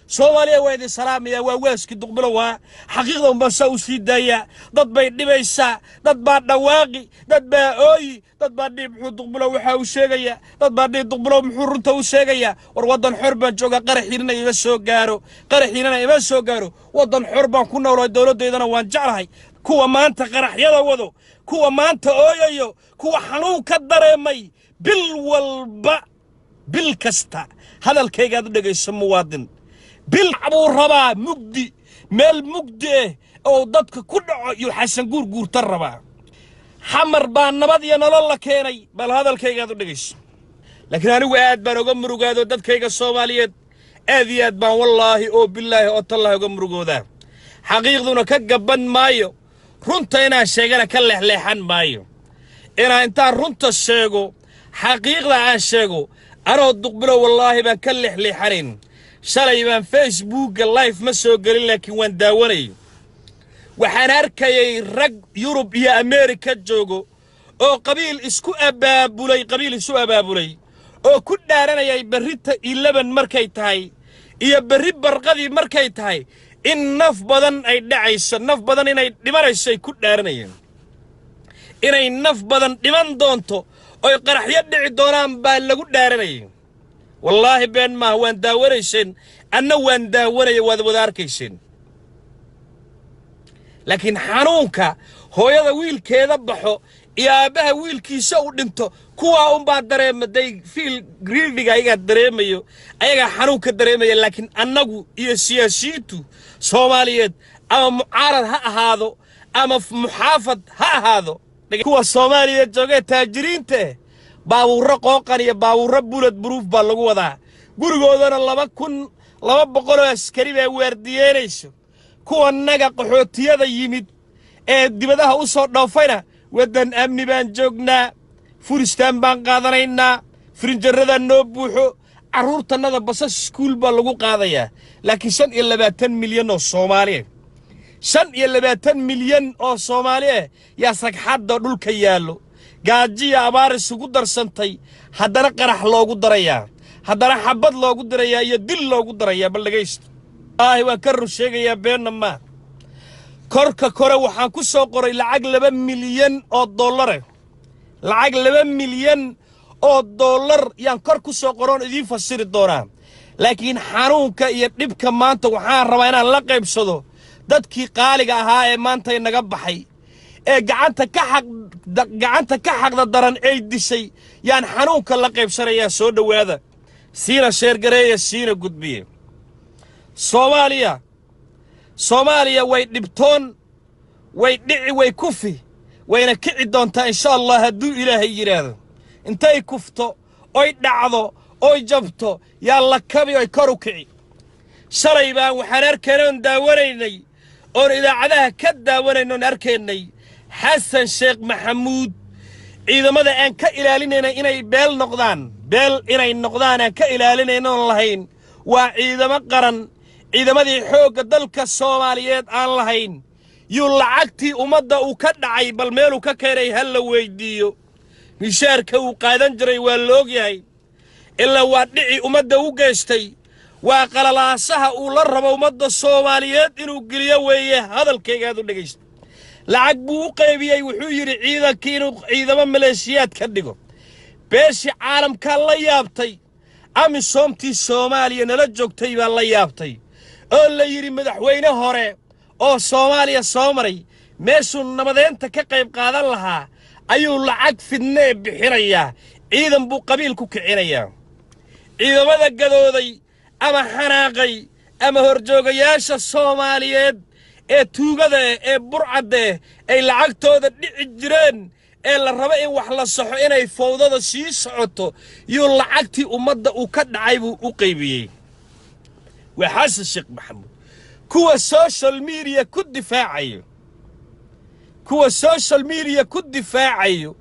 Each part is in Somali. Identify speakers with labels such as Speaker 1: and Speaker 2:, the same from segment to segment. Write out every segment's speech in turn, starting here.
Speaker 1: Soomaaliya waa idin salaamaya waa waaski duqbulo waa xaqiiqda uma soo siidaya dad bay dhibaysaa dad baa dhawaaqi dad baa ooyi dad baa dhib duqbulo waxa uu sheegaya dad baa dhib duqbulo muxuu runta u sheegaya war wadan xor baan jooga qaraxiina ima soo gaaro wadan xor baan ku noolay dawladeedana waan jeclahay kuwa maanta qaraxyada wado kuwa maanta ooyayo kuwa xanuun ka dareemay bil walba bil kasta hadalkayga aad dhageyso muwaadin bil abuu rabaa mugdi meel mugdi oo dadka ku dhaco iyo xasan guurta rabaa xamar baa nabad iyo nolol la keenay bal hadalkayga aad dhageyso laakiin anigu aad baan uga murugaado dadkayga Soomaaliyeed aad iyo aad baan wallaahi oo billaahi oo tallaahi uga murugoodaa xaqiiqduna ka gaban maayo runta inaan sheegana ka leexleexan maayo inaan intaan runta sheego xaqiiqda aan sheego anoo duqbulo wallaahi baan ka leexleexanayn shalay baan Facebook live ma soo galin laakiin waan daawanay waxaan arkayay rag Yurub iyo Ameerika joogo oo qabiil isu abaabulay oo ku dhaaranayay barrita 11 markay tahay iyo barri barqadii markay tahay in naf badan ay dhacayso naf badan inay dhimanayso ku dhaaranayeen inay naf badan dhiman doonto oo qaraxyo dhici doonaan baa lagu dhaaranayay wallaahi been ma waan daawanaysan anna waan daawanay wada arkayseen laakiin xanuunka hooyada wiilkeeda baxo iyo aabaha wiilkiisa u dhinto kuwa baa dareemaday feel grieving ayaga dareemayo ayaga xanuunka dareemaya laakiin annagu iyo siyaasiyiintu Soomaaliyeed ama mucaarad ha ahaado ama muxaafad ha ahaado kuwa Soomaaliyeed jooga taajiriinta baabuurra qooqan iyo baabuurra bullet proof baa lagu wadaa gurigoodana 2200 askari baa waardiyeynayso kuwa naga qaxootiyada yimid ee dibadaha u soo dhoofayna wadan amni baan joognaa furistaan baan qaadanaynaa frinjarada noo buuxo caruurtanada basas school baa lagu qaadayaa laakiin 25 milyan oo Soomaaliyeed 25 milyan oo Soomaaliyeed yaa sagxadda dhulka yaalo gaajiya abaar isugu darsantay haddana qarax loogu darayaa haddana xabad loogu darayaa iyo dil loogu darayaa bal dhageysto waan ka run sheegayaa beenna ma korka kore waxaan ku soo qoray lacag 2 milyan oo dollar lacag 2 milyan oo dollar yaan kor ku soo qoron idin fasiri doonaa laakiin xanuunka iyo dhibka maanta waxaan rabaa inaan la qaybsado dadkii qaaliga ahaa ee maanta inaga baxay ee gacanta ka xaqda daran ay dishay yaan xanuunka la qaybsanayaa soo dhawaada siina sheer gareeya siina gudbiye Soomaaliya way dhibtoon way dhici way kufi wayna kici doontaa insha Allah hadduu Ilaahay yiraahdo intay kufto oy dhacdo oy jabto yaa la kabi oy kor u kici shalay baan waxaan arkaynay daawanaynay oo idaacadaha ka daawanayno arkaynay Xasan Sheekh Maxamuud ciidamada aan ka ilaalinayna inay beel noqdaan aan ka ilaalinayno lahayn waa ciidamo qaran ciidamadii xoogga dalka Soomaaliyeed aan lahayn yuu lacagtii ummadda uu ka dhacay bal meel uu ka keenay hal la weydiiyo mishaarka uu qaadan jiray waa loog yahay illa waa dhici ummadda u geystay waa qalalaasaha uu la rabo ummadda Soomaaliyeed inuu geliyo weeye hadalkayga aad u dhageysto lacag buu u qaybiyay wuxuu yiri ciidankii inuu ciidamo maleeshiyaad ka dhigo beeshi caalamka la yaabtay amisoomtii Soomaaliya nala joogtay baa la yaabtay oo la yiri madaxweyne hore oo Soomaaliya soo maray meeshuu nabadeenta ka qayb qaadan lahaa ayuu lacag fidnee bixinayaa ciidan buu qabiil ku kicinayaa ciidamada gadooday ama xanaaqay ama horjoogayaasha Soomaaliyeed ee tuugada ee burcadde ay lacagtooda dhici jireen ee la rabo in wax la saxo inay fowdada sii socoto iyo lacagtii ummadda uu ka dhacay buu u qaybiyay وحسن الشيخ محمود كوا السوشيال ميديا كود دفاعيو كوا السوشيال ميديا كود دفاعيو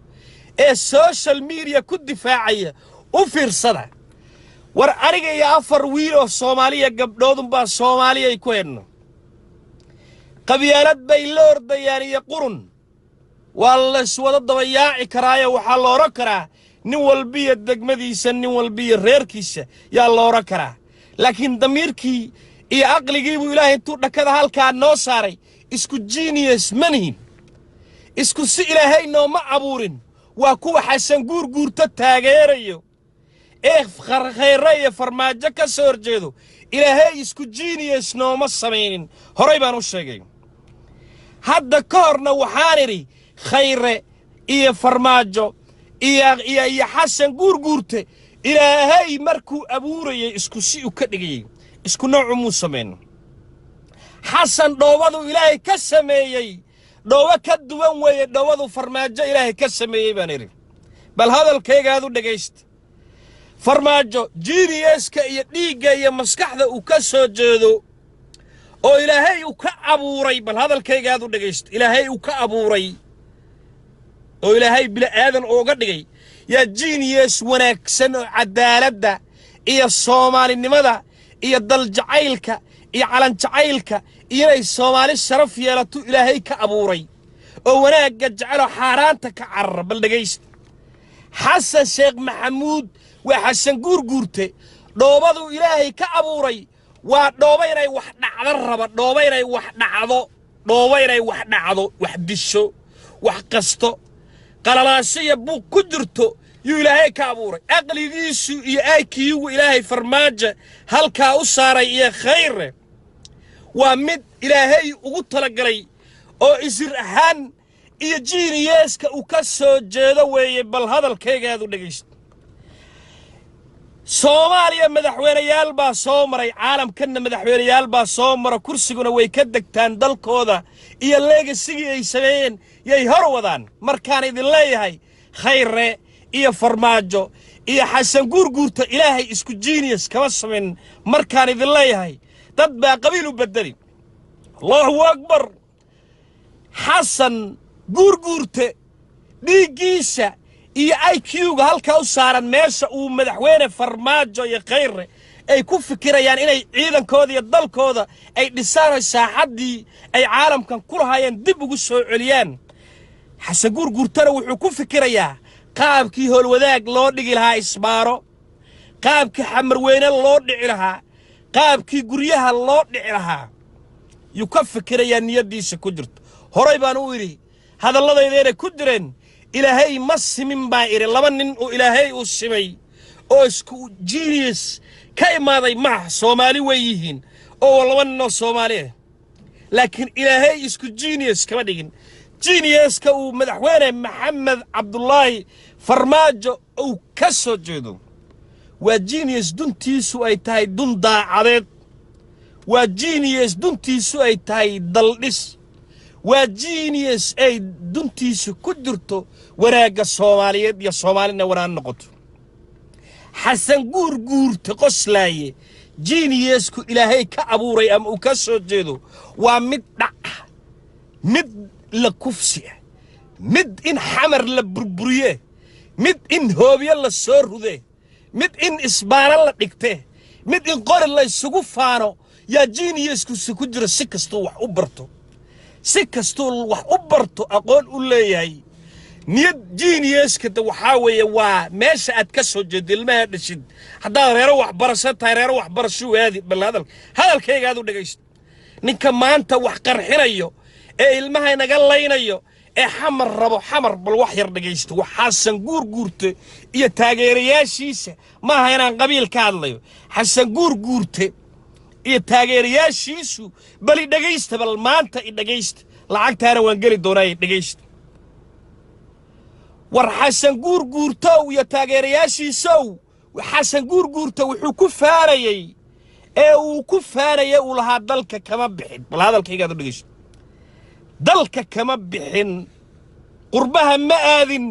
Speaker 1: السوشيال ميديا كود دفاعيو وفير صدى ور أريجا يا أفر ويرو صوماليا قبلودن با صوماليا يكوين قبيلات بيلور دياني يقرن والله سواد الضوياعي كرايا وحالو ركرا نوال بيا الدقمديسا نوال بيا الريركيسا يا الله ركرا لكن ضميركي iyo aqligiibuu ilaahay intuu dhakada halkaa noo saaray isku genius manihin isku si ilaahay nooma abuurin waa kuwa xasan guurguurta taageerayo ee khayre iyo farmaajo ka soo horjeedo ilaahay isku genius nooma samaynin horay baan u sheegay hadda ka horna waxaan idhi khayre iyo farmaajo iyo xasan guurguurte ilaahay markuu abuurayay isku si u ka dhigayay isku noocu muu samayn xasan dhoobadu ilaahay ka sameeyey dhoobo ka duwan weeye dhoobadu farmaajo ilaahay ka sameeyey baan idhi bal hadalkaygaad u dhegaysta farmaajo geniuska iyo dhiigga iyo maskaxda uu ka soo jeedo oo ilaahay uu ka abuuray bal hadalkaygaad u dhegaysta ilaahay uu ka abuuray oo ilaahay bila aadan ooga dhigay yaa genius wanaagsan oo cadaaladda iyo soomaalinimada iyo daljacaylka iyo calanjacaylka inay soomaali sharaf yeelato ilaahay ka abuuray oo wanaagga jecelo xaaraanta ka carara bal dhegaysta xasan sheekh maxamuud waa xasan guurguurte dhoobadu ilaahay ka abuuray waa dhoobo inay wax dhacdo raba dhoobo inay wax dhacdo dhoobo inay wax dhacdo wax disho wax qasto qalalaasho iyo buuq ku jirto yuu ilaahay ka abuuray aqligiisu iyo IQ-gu ilaahay farmaajo halkaa u saaray iyo khayre waa mid ilaahay ugu talagalay oo isir ahaan iyo geniuska uu ka soo jeedo weeye bal hadalkaygaad u dhegaysta soomaaliya madaxweynayaal baa soo maray caalamkanna madaxweynayaal baa soo mara kursiguna way ka degtaan dalkooda iyo leegasigii ay sameeyeen yay hor wadaan markaan idin leeyahay khayre iyo farmaajo iyo xasan guurguurta ilaahay isku genius kama samayn markaan idin leeyahay dad baa qabiil u bedeli allahu akbar xasan guurguurte dhiiggiisa iyo IQ-ga halkaa u saaran meesha uu madaxweyne farmaajo iyo khayre ay ku fikirayaan inay ciidankooda iyo dalkooda ay dhisaan saaxaddii ay caalamkan ku lahaayeen dib ugu soo celiyaan xasan guurguurtana wuxuu ku fikirayaa qaabkii howlwadaag loo dhigi lahaa isbaaro qaabkii xamarweyne loo dhici lahaa qaabkii guryaha loo dhici lahaa yuu ka fikirayaa niyaddiisa ku jirto horay baan u idhi hadalladaydeena ku jireen ilaahay ma simin baa idhi laba nin oo ilaahay uu simay oo isku genius ka imaaday maaha soomaali way yihiin oo laba nin oo soomaali ah laakiin ilaahay isku genius kama dhigin geniuska uu madaxweyne maxamed cabdullaahi farmaajo uu ka soo jeedo waa genius duntiisu ay tahay dun daacadeed waa genius duntiisu ay tahay daldhis waa genius ay duntiisu ku jirto wanaagga soomaaliyeed iyo soomaalina wanaan noqoto xasan guurguurta qoslaaye geniusku ilaahay ka abuuray ama uu ka soo jeedo waa mid dhac mid la kufsi mid in xamar la burburiye mid in hoobiye la soo rude mid in isbaara la dhigte mid in qori la isugu faano yaa geniusku ku jiro si kastuu wax u barto si kastuu wax u barto aqoon u leeyahay niyad geniuska waxaa weeye waa meesha aad ka soo jeedo ilmaha dhashid haddaad reero waxbarasho tahay reero waxbarasho aadi bal hadalkaygaad u dhegaysto ninka maanta wax qarxinayo ee ilmaha inaga laynayo ee xamar rabo xamar bal wax yar dhagaysto xasan guurguurte iyo taageerayaashiisa maaha inaan qabiil ka hadlayo xasan guurguurte iyo taageerayaashiisu bal i dhagaysta bal maanta i dhagaysta lacagtaana waan geli doonaa i dhagaysta war xasan guurguurtow iyo taageerayaashiisow xasan guurguurta wuxuu ku faarayay ee uu ku faarayay uu lahaa dalka kama bixin bal hadalkaygaad u dhagaysto dalka kama bixin qurbaha ma aadin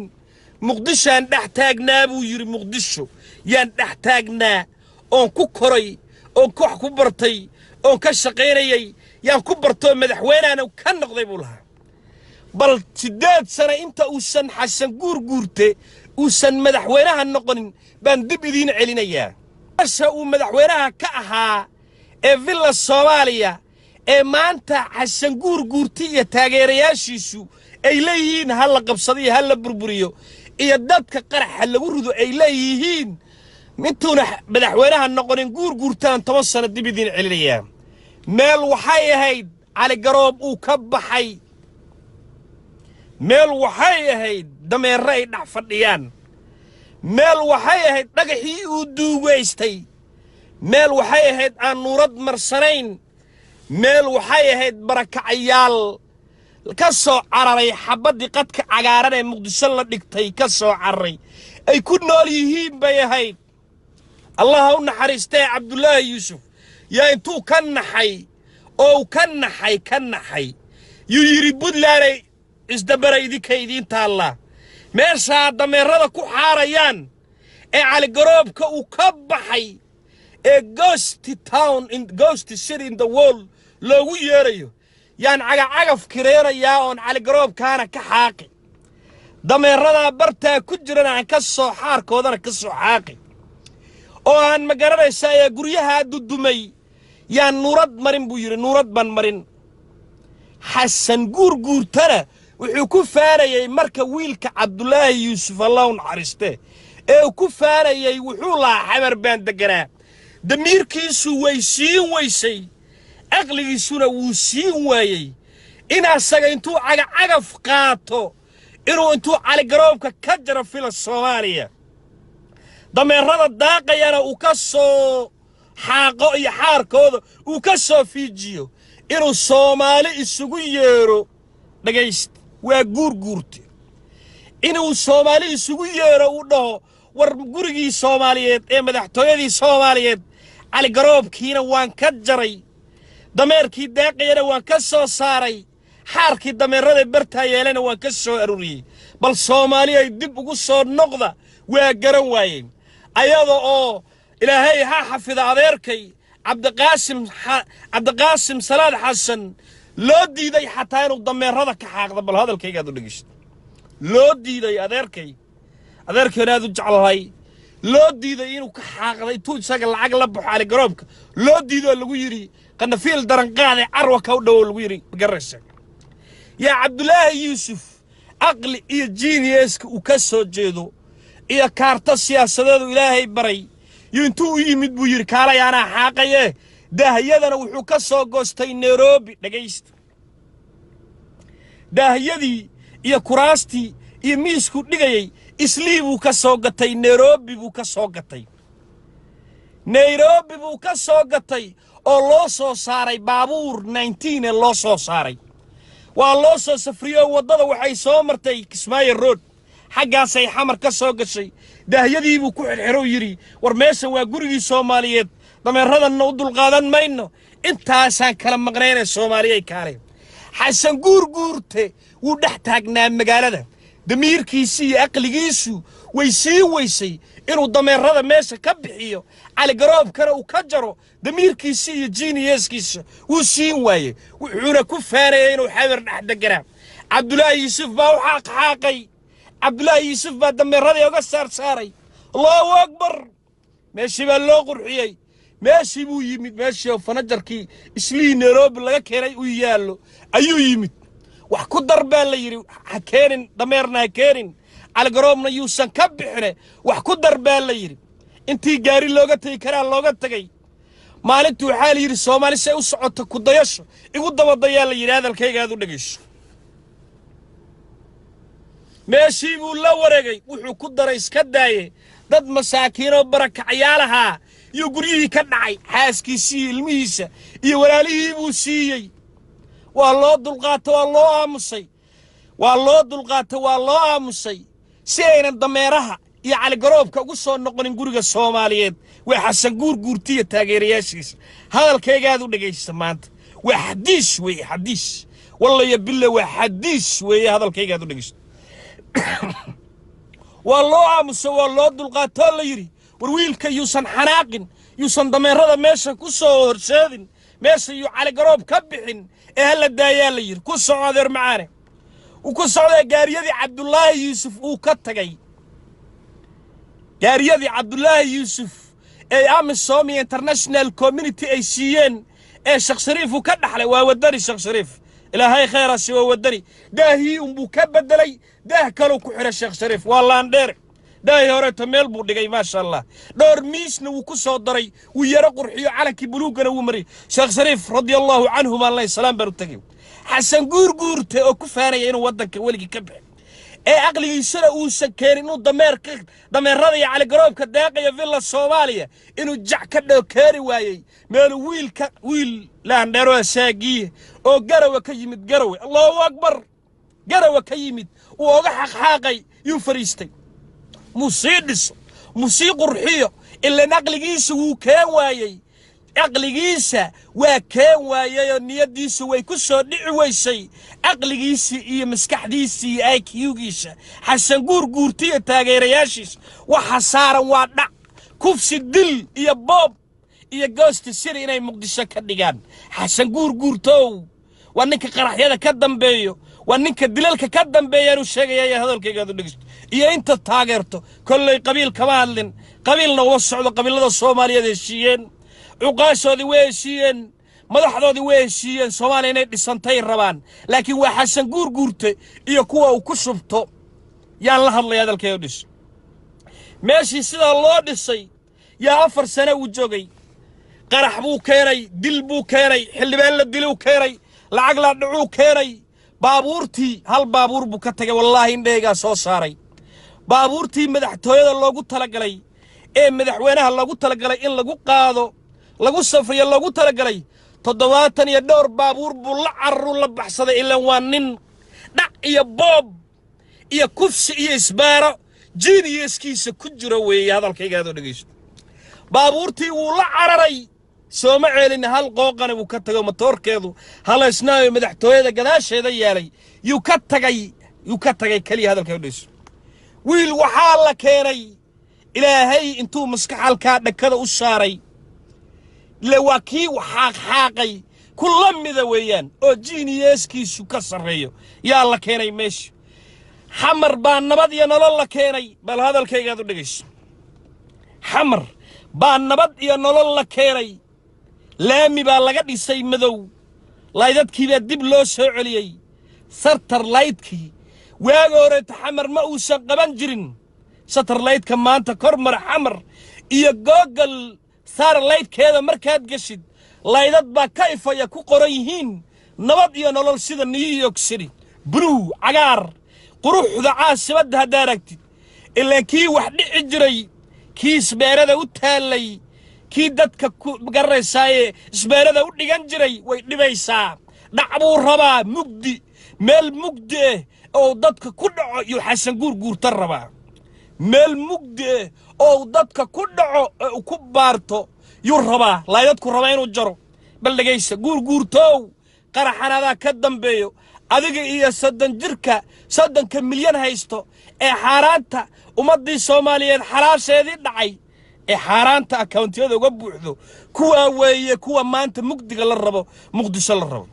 Speaker 1: muqdishaan dhex taagnaa buu yidhi muqdisho yaan dhex taagnaa oon ku koray oon wax ku bartay oon ka shaqaynayay yaan ku bartoo madaxweynaana ka noqday buu lahaa bal 8 sano inta uusan xasan guurguurte uusan madaxweynaha noqonin baan dib idiin celinayaa asha uu madaxweynaha ka ahaa ee villa Soomaaliya ee maanta xasan guurguurti iyo taageerayaashiisu ay leeyihiin hal la qabsadiyo hal la burburiyo iyo dadka qaraxa lagu rido ay leeyihiin mintuuna madaxweynaha noqonin guurguurtaan 10 sano dib idiin celinayaa meel waxay ahayd cali garoob uu ka baxay meel waxay ahayd dameere ay dhex fadhiyaan meel waxay ahayd dhagaxii uu duugaystay meel waxay ahayd aan nuurad marsanayn meel waxay ahayd barakacayaal ka soo cararay xabaddii qadka cagaaran ee muqdisho la dhigtay ka soo cararay ay ku nool yihiin bay ahayd allah u naxariistay cabdullaahi yuusuf yaa intuu ka naxay oo ka naxay yuu yidhi buntlanday isdabara idinka idiin taallaa meeshaa dameerada ku xaarayaan ee cali garoobka uu ka baxay ee ghost city in the world loogu yeerayo yaan cagacagaf kireenayaa oon cali garoobkaana ka xaaqi dameeradaa bartaa ku jiran aan ka soo xaarkoodana ka soo xaaqi oo aan ma garanaysaa ee guryahaa dudumay yaan nuurad marin buu yidhi nuurad baan marin xasan guurguurtana wuxuu ku faanayay marka wiilka cabdullaahi yuusuf allah u naxariiste ee uu ku faanayay wuxuu lahaa xamar baan deganaa damiirkiisu way siin weysay aqligiisuna wuu siin waayey in asaga intuu cagacagaf qaato intuu cali garoobka ka jaro fila soomaaliya dameerada daaqayana uu ka soo xaaqo iyo xaarkooda uu ka soo fiijiyo inuu soomaali isugu yeero dhagayst waa guurguurte inuu soomaali isugu yeero uu dhaho war gurigii soomaaliyeed ee madaxtooyadii soomaaliyeed cali garoobkiina waan ka jaray dameerkii daaqayana waan ka soo saaray xaarkii dameerada bartaa yeelana waan ka soo aruuriyey bal soomaali ay dib ugu soo noqda waa garan waayeen ayada oo ilaahay ha xafida adeerkay cabdiqaasim salaad xasan loo diiday xataa inuu dameerada ka xaaqdo bal hadalkaygaad u dhegeysto loo diiday adeerkayna aad u jeclahay loo diiday inuu ka xaaqdo intuu isaga lacag la baxo cali garoobka loo diidoo lagu yidhi qanafiil daranqaade carwa ka u dhowo lagu yidhi magaraysa yaa cabdullaahi yuusuf aqli iyo jiiniyeeska uu ka soo jeedo iyo kaarta siyaasadeedu ilaahay baray iyo intuu u yimid buu yidhi kaalay anaa xaaqaye daahiyadana wuxuu ka soo goostay nairobi dhagaysta daahiyadii iyo kuraastii iyo miisku dhigayay islii buu ka soo gatay nairobi buu ka soo gatay oo loo soo saaray baabuur 19 ee loo soo saaray waa loo soo safriyo waddada waxay soo martay Kismaayo road xaggaasay xamar ka soo gashay daahiyadii buu ku xirxiro yiri war meesha waa gurigii Soomaaliyeed dameeradan u dulqaadan mayno intaasaan kala maqnaynay Soomaaliyeey kaalay xasan guurguurte wuu dhex taagnaa magaalada damiirkiisa iyo aqligiisu way sii weysay inuu dameerada meesha ka bixiyo cali garoobkana uu ka jaro damiirkiisa iyo jiiniyeeskiisa wuu siin waayey wuxuuna ku faanayay inuu xamar dhex deganaa cabdullaahi yuusuf baa u xaaqay cabdullaahi yuusuf baa dameeradii uga saaray allahu akbar meeshii baa loo qurxiyey meeshii buu yimid meeshii fanajarkii islii nairobi laga keenay uu yaallo ayuu yimid wax ku dar baa la yidhi ha keenin dameerna ha keenin cali garoobna yuusan ka bixine wax ku dar baa la yidhi intii gaari looga tegi karaa looga tegay maalintii waxaa la yidhi soomaali say u socoto ku dayasho igu dabadayaa la yidhi hadalkayga aad u dhegayso meeshii buu la wareegay wuxuu ku daray iska daaye dad masaakiinoo barakacayaalahaa iyo guryihii ka dhacay xaaskiisii ilmihiisa iyo walaalihii buu siiyey waa loo dulqaatay waa loo aamusay si aynan dameeraha iyo cali garoobka ugu soo noqonin guriga Soomaaliyeed waa xasan guurguurtiya taageerayaashiisa hadalkaygaad u dhageysta maanta waa xadiis wallahi billah waa xadiis weeye hadalkaygaad u dhageysta waa loo aamusay waa loo dulqaatay la yiri war wiilka yuusan xanaaqin yuusan dameerada meesha ku soo horseedin meesha yu cali garoob ka bixin ee la daayaa la yiri ku socodar macaane uu ku socday gaariyadii cabdullaahi yuusuf uu ka tagay gaariyadii cabdullaahi yuusuf ee amisom international community ay siiyeen ee Sheekh Shariif uu ka dhaxlay waa wadani Sheekh Shariif ilaahay khayraasi waa wadani daahii buu ka bedelay daah kale ku xiray Sheekh Shariif waa laan dheer داي هوريتو ميل بو دغاي ما شاء الله دور ميسنا وكو سو دري ويرا قرخيو علنكي بلوغنا ومري شيخ شريف رضي الله عنه ما الله السلام برتغي حسن غورغورته او كفاري انو ودنك ولغي كبخ ee aqligiisana uu sakeerin inuu dameerada iyo cali garoobka deeqaya villa Soomaaliya inuu jac ka dhokeeri waayay meel wiil laandheero saagiye oo garawa ka yimid garawe Allahu akbar garawa ka yimid oo uga xaqxaqay yu fariistay musii qurxiyo illa aqligiisa uu keen waayay aqligiisa waa keen waayay niyadiisa way ku soo dhici weysay aqligiisa iyo maskaxdiisa iyo IQ-giisa xasan guurguurtiyo taageerayaashiisa waxa saaran waa dhac kufsi dil iyo boob iyo goosti sir inay muqdisho ka dhigaan xasan guurguurtow waa ninka qaraxyada ka dambeeyo waa ninka dilalka ka dambeeyo inuu sheegay hadalkayga dhigsto iyo inta taageerto kollay qabiil kama hadlin qabiilna waa socdo qabiilada Soomaaliyeed ee shiiyeen عقاشودي ويشين مدحدودي ويشين Soomaaliya inay dhisantay rabaan laakiin waa xasan guurguurte iyo kuwa uu ku shubto yaan la hadlay hadalkeeyo dhis meeshii sida loo dhisay yaa 4 sano uu joogay qarax buu keenay dil buu keenay xildhibaan la diluu keenay lacag la dhacuu keenay baabuurtii hal baabuur buu ka tagay wallahi indheega soo saaray baabuurtii madaxtooyada loogu talagalay ee madaxweynaha loogu talagalay in lagu qaado lagu safriyo loogu talagalay 70 iyo dhowr baabuur buu la carru la baxsaday ilaa waa nin dhac iyo boob iyo kufsi iyo isbaaro jiiniyeskiisa ku jiro weey hadalkayga aad dhageysto baabuurtii wuu la cararay sooma ceelin hal qooqana uu ka tago motorkeedu halaysnaayo madaxtooyada gadaasheeda yaalay yuu ka tagay kaliya hadalkayga dhageysto wiil waxaa la keenay ilaahay intuu maskaxalka dhakada u saaray لواكي وحاقي كل مذا ويان او جينيسكيسو كسريو يا الله كيني ماشي حمر بان نبد يا نولل كيني بل هذا الكيغادو دغيس حمر بان نبد يا نولل كيني لامي با laga dhisay madow laydadkii baa dib loo soo celiyay sartar laydkii waaga hore xamar ma uu san qaban jirin sartar laydka maanta kormar xamar iyo google صار لايت كذا مركز جسد لايدات بكيف يكون قريهين نبض ينولل سيد نيويورك سيتي برو عقار قروح ذا عاصمة داركتي إلا كي واحد إجري كي سبيرة وتهلي كي دتك بقرر ساي سبيرة وديجنجري ويدبيسا نعبو ربا مجدي مال مجدي أو دتك كل يحسن جور تربا مال مجدي أو دتك كل وكبارتو يربا لا يذكر ربعين وجرو بل لجيس جور تو قرحنا ذا كدم بيو أذيك إيه صدّن جركة صدّن كمليون هيستو حارانتا ومضي Soomaaliyeed حراسة دعي حارانتا أكاونتيو ذو قبوحذو كوا ويا كوا ما أنت مقدق للربو مقدس للربو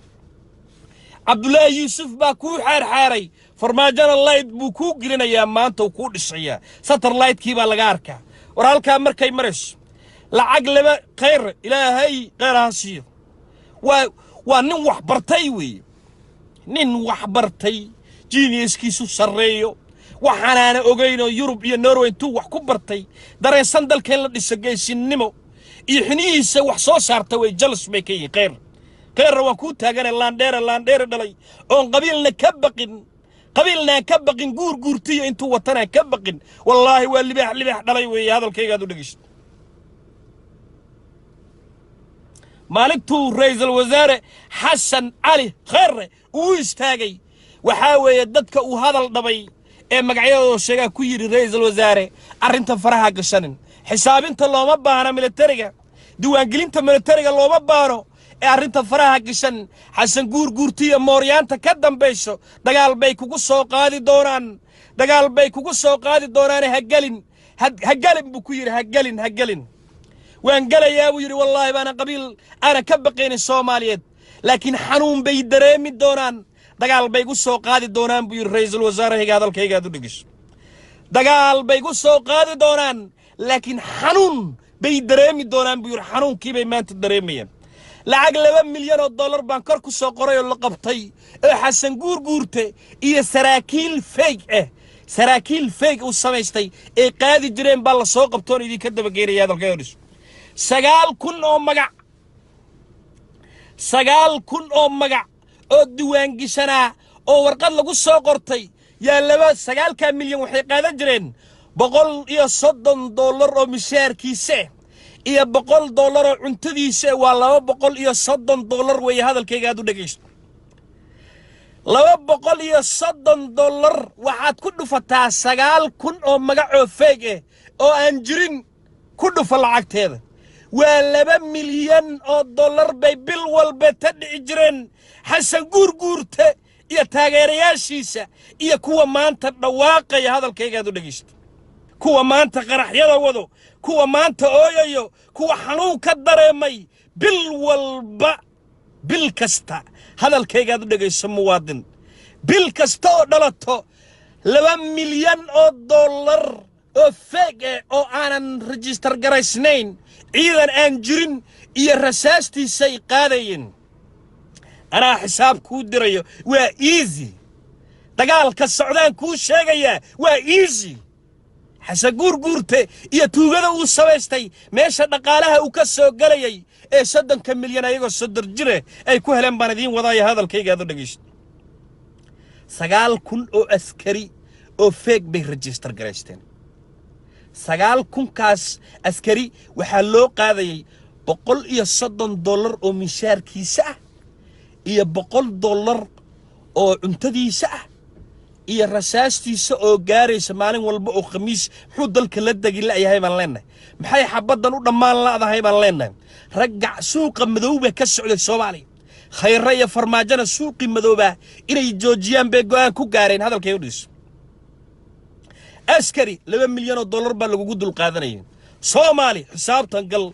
Speaker 1: عبد الله يوسف باكو حاري فرماجان الله يدبوكو قلنا يا ما أنت وكو الشيا سطر لايت كيبا لغاركا ورالكا مركي مرش لعقل خير إلهي غير هاسير ونوح برتيوي نوح برتي جينيسكيسو سريو وحنانا اوغينو يوروب iyo Norway intuu wax ku bartay dareensan dalkeen la dhisagaysinimo iyo xiniisa wax soo saartay way jalis may ka yihiin qeyr waa ku taagan laandheer dhalay oo qabiilna ka baqin guurtiyo intuu watana ka baqin wallahi waa libax dhalay way hadalkayga aad u dhageysto maalintuu ra'iisul wasaare Xasan Ali Khayre uu istaagay waxa weeye dadka uu hadal dhabay ee magacyadooda sheega ku yiri ra'iisul wasaare arinta faraha gashanin xisaabinta looma baahna militariga diiwaangelinta militariga looma baahno ee arinta faraha gashan xasan guurtiyo mooryaanta ka dambeeyso dagaal bay kugu soo qaadi doonaan hagalin buu ku yiri hagalin وان قال يا ابو يري والله انا قبيل انا كبقين الصوماليات لكن حنون بي دريمي دونان دغال باي كو سو قادي دونان بو رئيس الوزراء هيغا دالكيغا دو دغيس دغال باي كو سو قادي دونان لكن حنون بي دريمي دونان بو حنون كي بي مانت دريميان لعق 2 مليون دولار بان كور كو سو قراي لا قبطي حسن غورتي iyo saraakiil fake saraakiil feeg uu samaystay ee qaadi jireen baa la soo qabtoon idinka daba geeraya hadalka yodhis 9,000 oo magac 9,000 oo magac oo diiwaan gishanaa oo warqad lagu soo qortay yaa 9 milyan waxay qaadan jireen $130 oo mishaarkiisa iyo $100 oo cuntadiisa waa $230 weeye hadalkayga aad u dhageysto $230 waxaad ku dhufataa 9,000 oo magac oo feeg oo aan jirin ku dhufa lacagteeda waa $2 milyan oo bay bil walba tadhici jireen xasan guurguurta iyo taageerayaashiisa iyo kuwa maanta dhawaaqaya hadalkayga aad u dhageysto kuwa maanta qaraxyada wado kuwa maanta ooyayo kuwa xanuun ka dareemay bil walba bil kasta hadalkayga aad u dhageyso muwaadin bil kasta oo dhalato $2 milyan oo feeg oo aanan register garaysnayn ciidan aan jirin iyo rasaastiisa ay qaadayeen anaa xisaab kuu dirayo waa easy dagaalka socdaan kuu sheegaya waa easy xasan guurguurte iyo tuugada uu samaystay meesha dhaqaalaha uu ka soo galayay ee 30 milyan ayagoo 30 jir ay ku heleen baan idiin wadaya hadalkayga aad u dhageysto 9,000 oo askari oo feeg bay register garaysteen 9,000 kaas askari waxaa loo qaadayay $130 oo mishaarkiisa ah iyo $100 oo cuntadiisa ah iyo rasaastiisa oo gaaraysa maalin walba oo khamiis xuu dalka la dagi la yahay baan leenahay maxay xabadan u dhammaan laadahay baan leenahay ragga suuqa madowba ka socday Soomaaliya khayra iyo farmaajana suuqi madowba inay joojiyaan bay go'aan ku gaareen hadalkay u dhis askari $2 milyan oo baa lagu dul qaadanayay Soomaali xisaabtan gal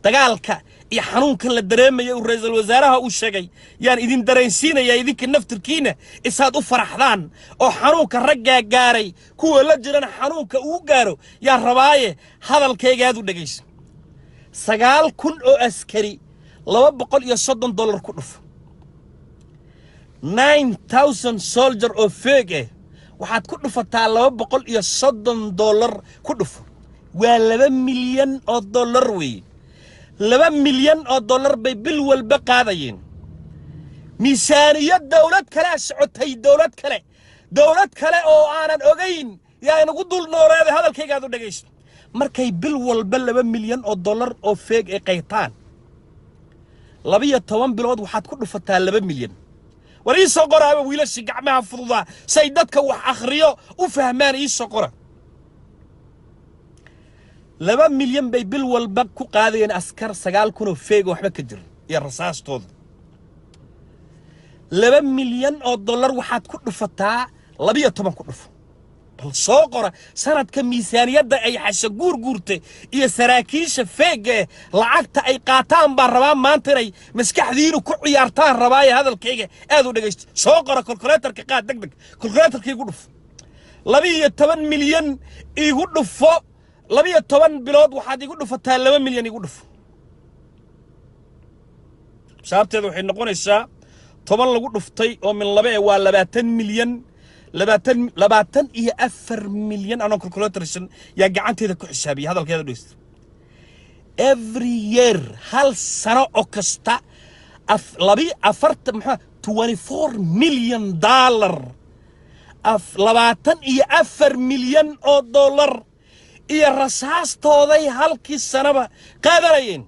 Speaker 1: dagaalka iyo xanuunkan la dareemayo uu ra'iisul wasaaraha uu sheegay yaan idin dareensiinaya idinka naftirkiina isaad u faraxdaan oo xanuunka ragga gaaray kuwa la jirana xanuunka uu gaaro yaa rabaaye hadalkayga aad u dhageyso 9,000 oo askari $230 ku dhuf 9,000 soldier oo feeg waxaad ku dhufataa $230 ku dhuf waa $2 milyan oo weey $2 milyan oo bay bil walba qaadayeen miisaaniyad dawlad kale socotay dawlad kale oo aanan ogeyn yaa inagu dul nooleeday hadalkayga aad u dhageysto markay bil walba $2 milyan oo feeg ay qaytaan 12 bilood waxaad ku dhufataa $2 milyan war ii soo qoraaba wiilasha gacmaha fududaa say dadka wax akhriyo u fahmaan ii soo qora $2 milyan bay bil walba ku qaadayeen askar 9,000 oo feeg waxba ka jir iyo rasaastooda $2 milyan waxaad ku dhufataa 12 ku dhuf bal soo qora sanadka miisaaniyadda ay xasan guurguurtay iyo saraakiisha feeg lacagta ay qaataan baa rabaa maanta inay maskaxdiinu ku ciyaartaan rabaaye hadalkayga aad u dhageysto soo qora calculatorka qaad degdeg calculatorka igu dhuf 12 milyan igu dhufo 12 bilood waxaad igu dhufataa $2 milyan igu dhuf sababteedu waxay noqonaysaa 10 lagu dhuftay oo min 2 waa 20 milyan 24 milyan anoo calculatorsan yaa gacanteeda ku xisaabiya hadalkeeda dhigeysta every year hal sano oo kasta 24 milyan $24 milyan oo iyo rasaastooday halkii sanaba qaadanayeen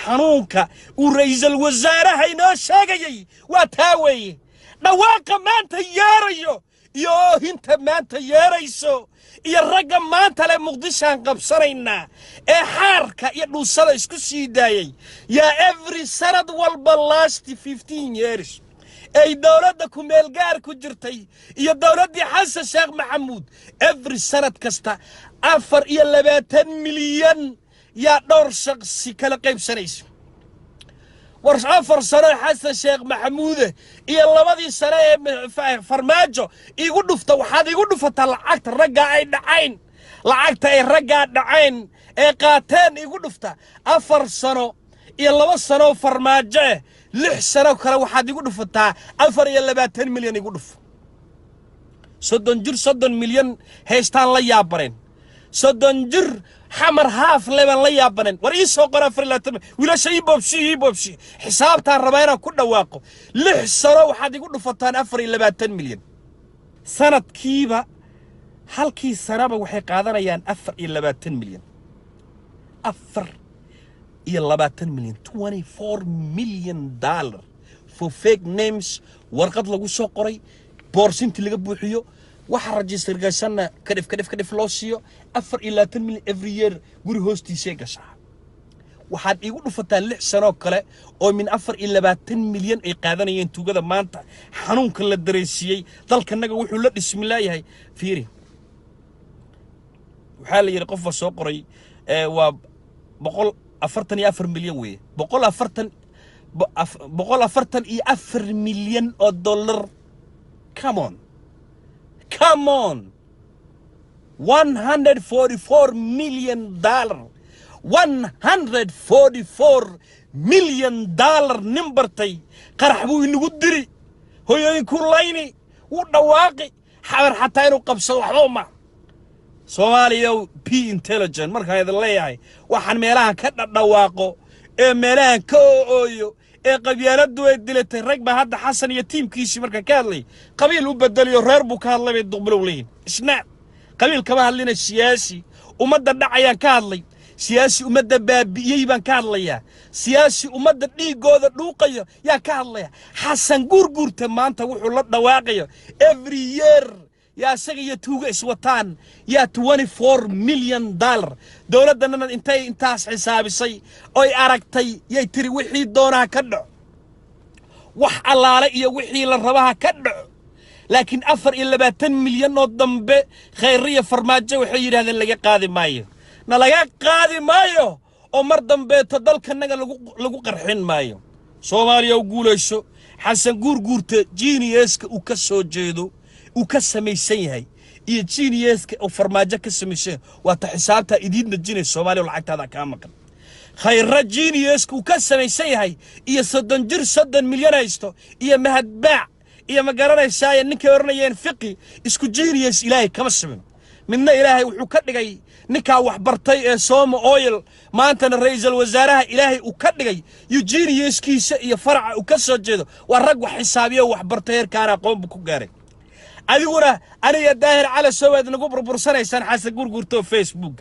Speaker 1: xanuunka uu ra'iisul wasaaraha inoo sheegayay waa taa weeye dhawaaqa maanta yeerayo iyo hinta maanta yeerayso iyo ragga maanta le muqdishaan qabsanaynaa ee xaarka iyo dhuusada isku sii daayay yaa every sanad walba last 15 years ay dawladda ku meel gaar ku jirtay iyo dawladdii xasan sheekh maxamuud every sanad kasta 24 milyan yaa dhowr shaqsi kala qaybsanayso war 4 sano xasan sheekh maxamuud iyo 2 sano ee farmaajo igu dhufta waxaad igu dhufataa lacagta ragga ay dhacayn ee qaateen igu dhufta 4 sano iyo 2 sano farmaajo 6 sano kale waxaad igu dhufataa 24 milyan igu dhuf soddon milyan haystaan la yaabaneen soddon jir xamar haaf leban la yaabaneen war ii soo qora 4 wiilasha ii boobshi xisaabtaan rabaa inaan ku dhawaaqo 6 sano waxaad igu dhufataan 24 milyan sanadkiiba halkii sanaba waxay qaadanayaan 24 milyan 24 milyan $24 million for fake names warqad lagu soo qoray boorsinti laga buuxiyo waxa register gashanna kadif loo siiyo 24 milyan every year guri hoostiisa gashaa waxaad igu dhufataan 6 sano kale oo min 24 milyan ay qaadanayeen tuugada maanta xanuunka la dareysiyay dalkanaga wuxuu la dhismilaayahay fiiri waxa la yiri qof soo qoray waa 144 milyan weeye 144 milyan oo dollar come on 144 million dollar 144 million dollar nimbartay qarax buu inagu diri hooyooyinku layni wuu dhawaaqi xabar xataa inuu qabsado waxba ma Soomaaliya p intelligent markaan idin leeyahay waxaan meelahan ka dhawaaqo ee meelahan ka ooyo ee qabyaaladu ay dilatay rag ba hadda xasan iyo tiimkiisii marka ka hadlay qabiil u bedeliyo reer buu ka hadlay duqbilowleyn isna qabiil kama hadlina siyaasi umada dhacayaan ka hadlay siyaasi umada baabiyay baan ka hadlayaa siyaasi umada dhiigooda dhuuqayo yaa ka hadlaya xasan guurguurta maanta wuxuu la dhawaaqayo every year يا سجى توجع سوتان يا 24 مليون دولار دولتنا انتاس حسابي صي أي أركتي يتري وحي دونها كدع وح الله علي وحي للرباها كدع لكن أفر إلا 10 مليون نضم بخيرية فرماجة وحي هذا اللي قاضي مايو نلاقي قاضي مايو ومردم بتضل كنا لقو قرحين مايو سوماليا وقول شو حسن جورت جيني يسك وكسو جيدو وكسميسين هاي يجينيس أو فرماجة كسميسين وتحسابتها إدين الجيني الصومالي والعكت هذا كامل خير جينيس وكسميسين هاي صدن جر صدن مليون هايستو مهد باع مقارنة يسايا نك ورنا ينفقي اسكو جينيس إلهي كم السبب منا إلهي وحكدغي نكا وحبرتي صوم أويل ما أنت الرئيس الوزراء إلهي وكدغي يجينيس كيس فرع وكسر جيدو والرق حسابيه وحبرتي كان قوم بكوغاري أديقونا أنا يداهر على سواد نقبر برسانيسان حاسة قرقورتو فيسبوك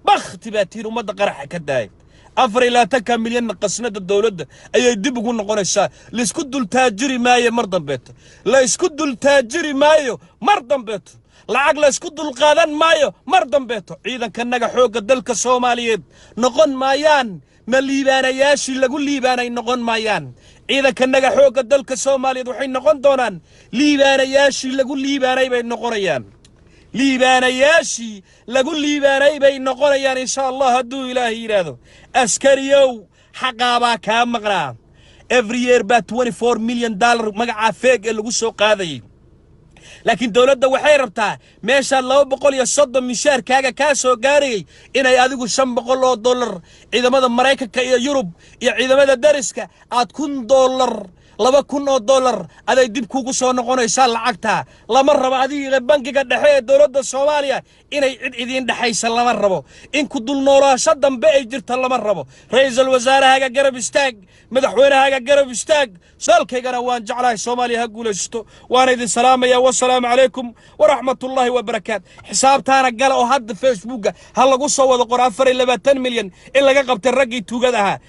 Speaker 1: بختي باتير ومدى قرحة كداي أفري لا تكا مليون نقصنا الدولة أي يدبقوا نقول الشاء ليسكدوا التاجري مايو مرضن بيت لا يسكدوا التاجري مايو مرضن بيت لا عقل يسكدوا القادان مايو مرضن بيتو إذا كان نقا حوق الدلك الصوماليين نقون مايان ما الليبانا ياشي لقول ليبانا نقون مايان إذا كان نجا حوق الدلك الصومالي وحين نقول دونان ليبانا ياشي لقول ليبانا بين نقريان ليبانا ياشي لقول ليبانا بين نقريان إن شاء الله هدو إلهي رادو أسكريو حقابا كام مقرا every year با 24 مليون دولار مقع فيق اللي قصو قاضي لكن دولة waxay rabtaa meesha 230 mishaar kaaga ka soo gaariyay inay adigu $500 ciidamada Mareykanka iyo Yurub iyo ciidamada dariska aad $1,000 $2,000 aday dib kugu soo noqonaysaa lacagta lama rabo adiga bankiga dhexe ee dawladda Soomaaliya inay idin dhaxaysan lama rabo in ku dul noolaasho dambe ay jirto lama rabo ra'iisul wasaaraha garab istaag madaxweynaha garab istaag salkaygana waan jeclahay Soomaaliya ha guulaysto waan idin salaamaya wassalaamu calaykum waraxmatullaahi wabarakaatuh xisaabtaana gal oo hadda Facebook ha lagu soo wado qor 24 milyan in laga qabtay raggii tuugada ahaa